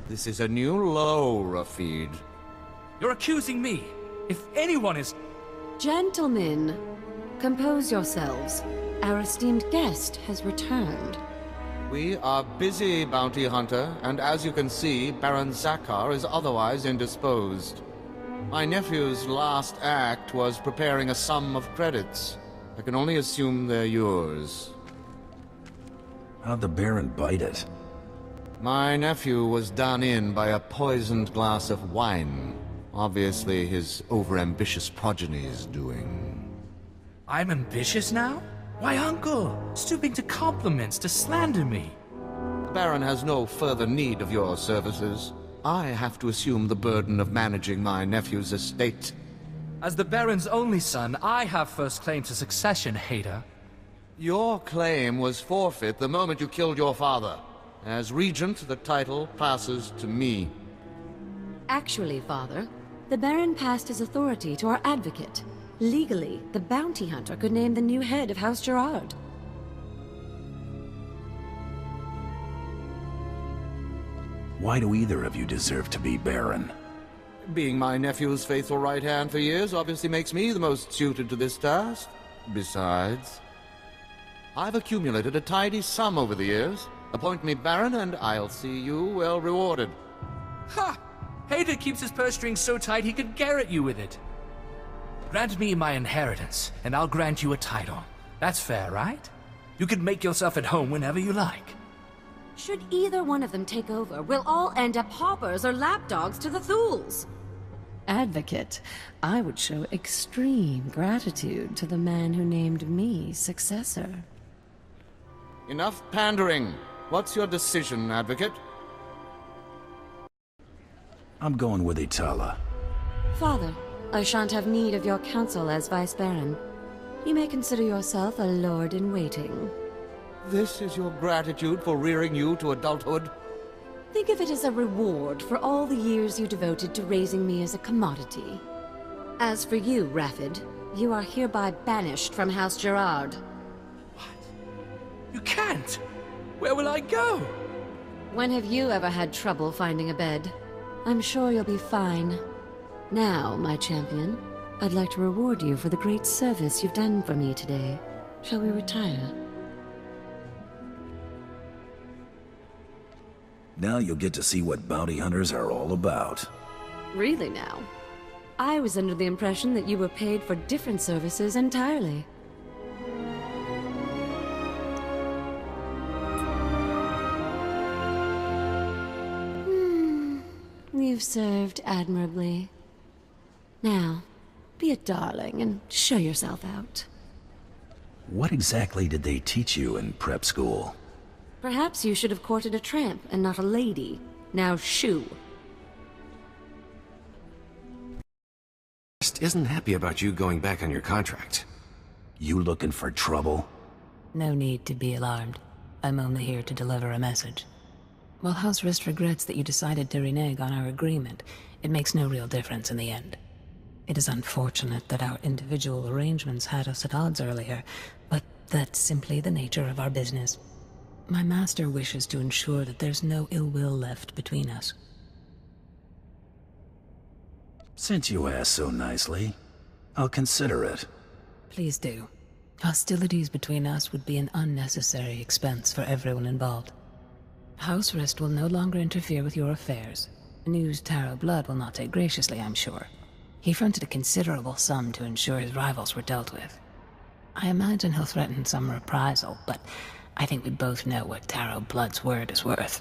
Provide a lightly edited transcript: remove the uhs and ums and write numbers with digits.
This is a new low, Rafid. You're accusing me. If anyone is... Gentlemen, compose yourselves. Our esteemed guest has returned. We are busy, Bounty Hunter, and as you can see, Baron Zakar is otherwise indisposed. My nephew's last act was preparing a sum of credits. I can only assume they're yours. How'd the Baron bite it? My nephew was done in by a poisoned glass of wine. Obviously his overambitious progeny's doing. I'm ambitious now? Why, Uncle? Stooping to compliments, to slander me. The Baron has no further need of your services. I have to assume the burden of managing my nephew's estate. As the Baron's only son, I have first claim to succession, hater. Your claim was forfeit the moment you killed your father. As regent, the title passes to me. Actually, Father, the Baron passed his authority to our advocate. Legally, the Bounty Hunter could name the new head of House Gerard. Why do either of you deserve to be Baron? Being my nephew's faithful right hand for years obviously makes me the most suited to this task. Besides, I've accumulated a tidy sum over the years. Appoint me Baron and I'll see you well rewarded. Ha! Hater keeps his purse strings so tight he could garrote you with it. Grant me my inheritance, and I'll grant you a title. That's fair, right? You can make yourself at home whenever you like. Should either one of them take over, we'll all end up paupers or lapdogs to the Thuls. Advocate, I would show extreme gratitude to the man who named me successor. Enough pandering. What's your decision, Advocate? I'm going with Aitalla. Father, I shan't have need of your counsel as Vice Baron. You may consider yourself a lord-in-waiting. This is your gratitude for rearing you to adulthood? Think of it as a reward for all the years you devoted to raising me as a commodity. As for you, Rafid, you are hereby banished from House Gerard. What? You can't! Where will I go? When have you ever had trouble finding a bed? I'm sure you'll be fine. Now, my champion, I'd like to reward you for the great service you've done for me today. Shall we retire? Now you'll get to see what bounty hunters are all about. Really now? I was under the impression that you were paid for different services entirely. You've served admirably. Now, be a darling and show yourself out. What exactly did they teach you in prep school? Perhaps you should have courted a tramp and not a lady. Now shoo. Isn't happy about you going back on your contract. You looking for trouble? No need to be alarmed. I'm only here to deliver a message. While House Rist regrets that you decided to renege on our agreement, it makes no real difference in the end. It is unfortunate that our individual arrangements had us at odds earlier, but that's simply the nature of our business. My master wishes to ensure that there's no ill will left between us. Since you asked so nicely, I'll consider it. Please do. Hostilities between us would be an unnecessary expense for everyone involved. House Rist will no longer interfere with your affairs. News Taro Blood will not take graciously, I'm sure. He fronted a considerable sum to ensure his rivals were dealt with. I imagine he'll threaten some reprisal, but I think we both know what Taro Blood's word is worth.